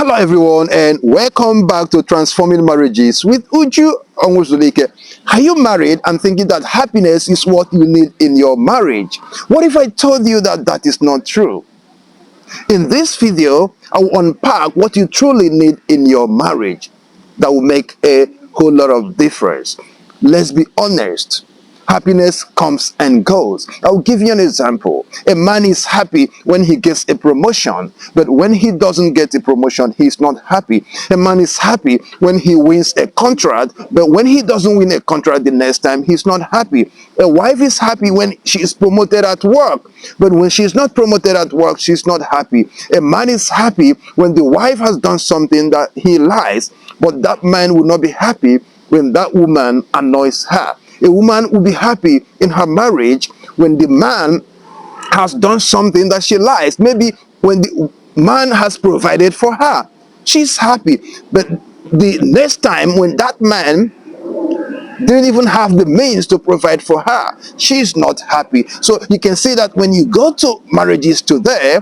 Hello everyone and welcome back to Transforming Marriages with Uju Onwuzulike. Are you married and thinking that happiness is what you need in your marriage? What if I told you that that is not true? In this video, I will unpack what you truly need in your marriage that will make a whole lot of difference. Let's be honest. Happiness comes and goes. I'll give you an example. A man is happy when he gets a promotion, but when he doesn't get a promotion, he's not happy. A man is happy when he wins a contract, but when he doesn't win a contract the next time, he's not happy. A wife is happy when she is promoted at work, but when she's not promoted at work, she's not happy. A man is happy when the wife has done something that he likes, but that man will not be happy when that woman annoys her. A woman will be happy in her marriage when the man has done something that she likes. Maybe when the man has provided for her, she's happy. But the next time when that man didn't even have the means to provide for her, she's not happy. So you can see that when you go to marriages today,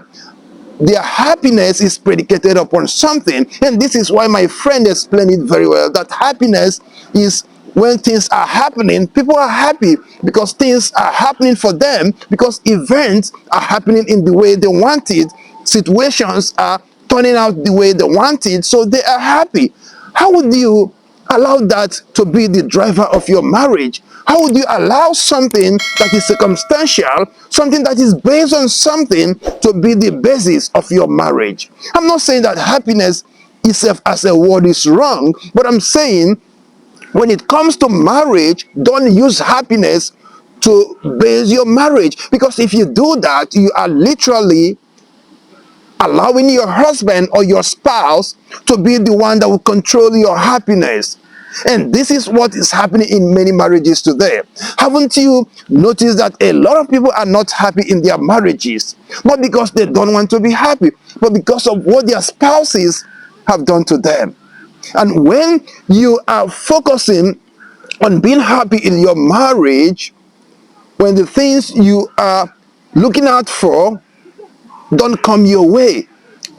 their happiness is predicated upon something. And this is why my friend explained it very well, that happiness is when things are happening, people are happy because things are happening for them, because events are happening in the way they want it, situations are turning out the way they want it, so they are happy. How would you allow that to be the driver of your marriage? How would you allow something that is circumstantial, something that is based on something, to be the basis of your marriage? I'm not saying that happiness itself as a word is wrong, but I'm saying when it comes to marriage, don't use happiness to base your marriage. Because if you do that, you are literally allowing your husband or your spouse to be the one that will control your happiness. And this is what is happening in many marriages today. Haven't you noticed that a lot of people are not happy in their marriages? Not because they don't want to be happy, but because of what their spouses have done to them. And when you are focusing on being happy in your marriage, when the things you are looking out for don't come your way,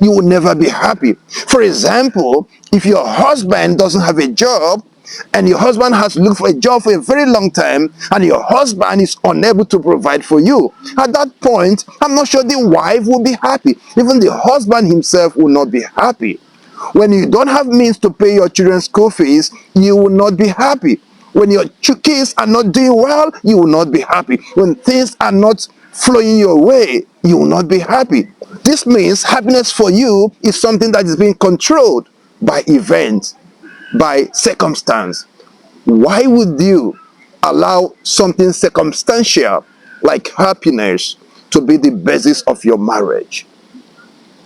you will never be happy. For example, if your husband doesn't have a job and your husband has looked for a job for a very long time and your husband is unable to provide for you, at that point, I'm not sure the wife will be happy. Even the husband himself will not be happy. When you don't have means to pay your children's school fees, you will not be happy. When your kids are not doing well, you will not be happy. When things are not flowing your way, you will not be happy. This means happiness for you is something that is being controlled by events, by circumstance. Why would you allow something circumstantial like happiness to be the basis of your marriage?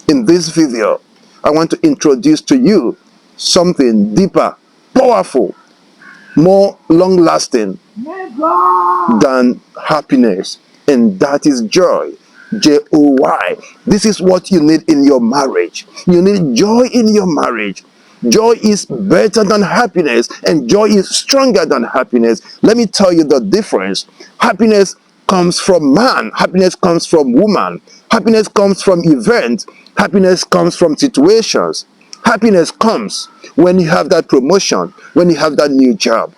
In this video, I want to introduce to you something deeper, powerful, more long-lasting than happiness, and that is joy. Joy. This is what you need in your marriage. You need joy in your marriage. Joy is better than happiness, and joy is stronger than happiness. Let me tell you the difference. Happiness comes from man. Happiness comes from woman. Happiness comes from events. Happiness comes from situations. Happiness comes when you have that promotion, when you have that new job.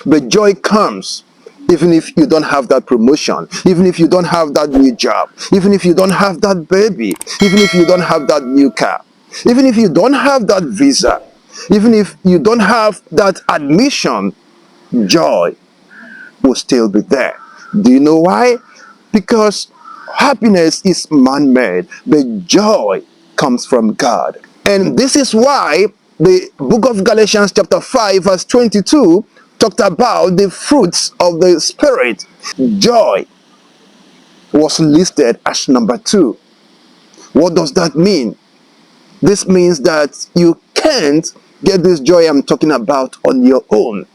But joy comes even if you don't have that promotion, even if you don't have that new job, even if you don't have that baby, even if you don't have that new car, even if you don't have that visa, even if you don't have that admission, joy will still be there. Do you know why? Because happiness is man-made, but joy comes from God. And this is why the book of Galatians chapter 5 verse 22 talked about the fruits of the Spirit. Joy was listed as number 2. What does that mean? This means that you can't get this joy I'm talking about on your own.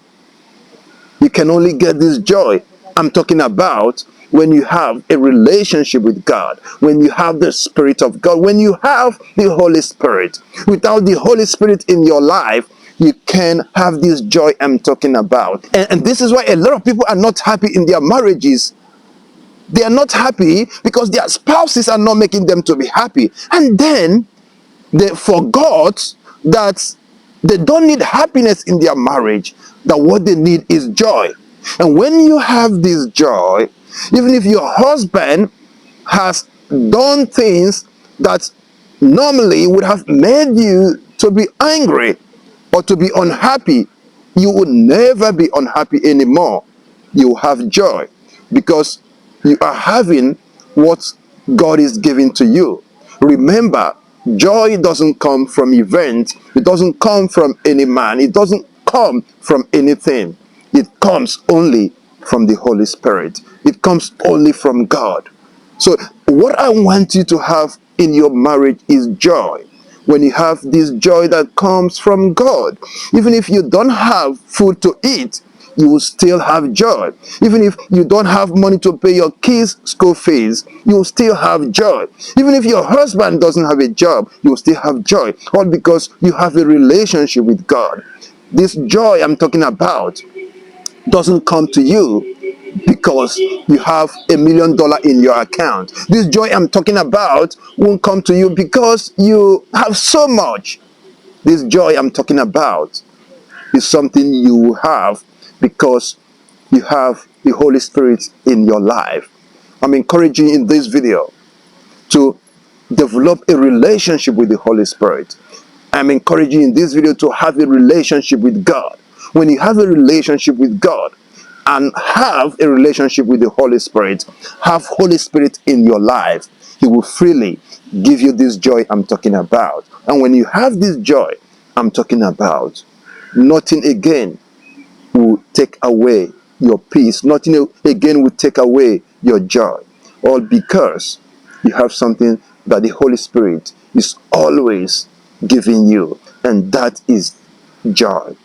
You can only get this joy I'm talking about when you have a relationship with God, when you have the Spirit of God, when you have the Holy Spirit. Without the Holy Spirit in your life, you can have this joy I'm talking about. And this is why a lot of people are not happy in their marriages. They are not happy because their spouses are not making them to be happy. And then They forgot that they don't need happiness in their marriage, that what they need is joy. And when you have this joy, even if your husband has done things that normally would have made you to be angry or to be unhappy, you will never be unhappy anymore. You have joy because you are having what God is giving to you. Remember, joy doesn't come from events, it doesn't come from any man, it doesn't come from anything. It comes only from the Holy Spirit, it comes only from God. So, what I want you to have in your marriage is joy. When you have this joy that comes from God, even if you don't have food to eat, you will still have joy. Even if you don't have money to pay your kids' school fees, you will still have joy. Even if your husband doesn't have a job, you will still have joy. All because you have a relationship with God. This joy I'm talking about doesn't come to you because you have $1 million in your account. This joy I'm talking about won't come to you because you have so much. This joy I'm talking about is something you have because you have the Holy Spirit in your life. I'm encouraging you in this video to develop a relationship with the Holy Spirit. I'm encouraging you in this video to have a relationship with God. When you have a relationship with God and have a relationship with the Holy Spirit, have Holy Spirit in your life, He will freely give you this joy I'm talking about. And when you have this joy I'm talking about, nothing again will take away your peace. Nothing again will take away your joy. All because you have something that the Holy Spirit is always giving you, and that is joy.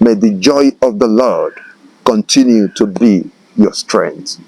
May the joy of the Lord continue to be your strength.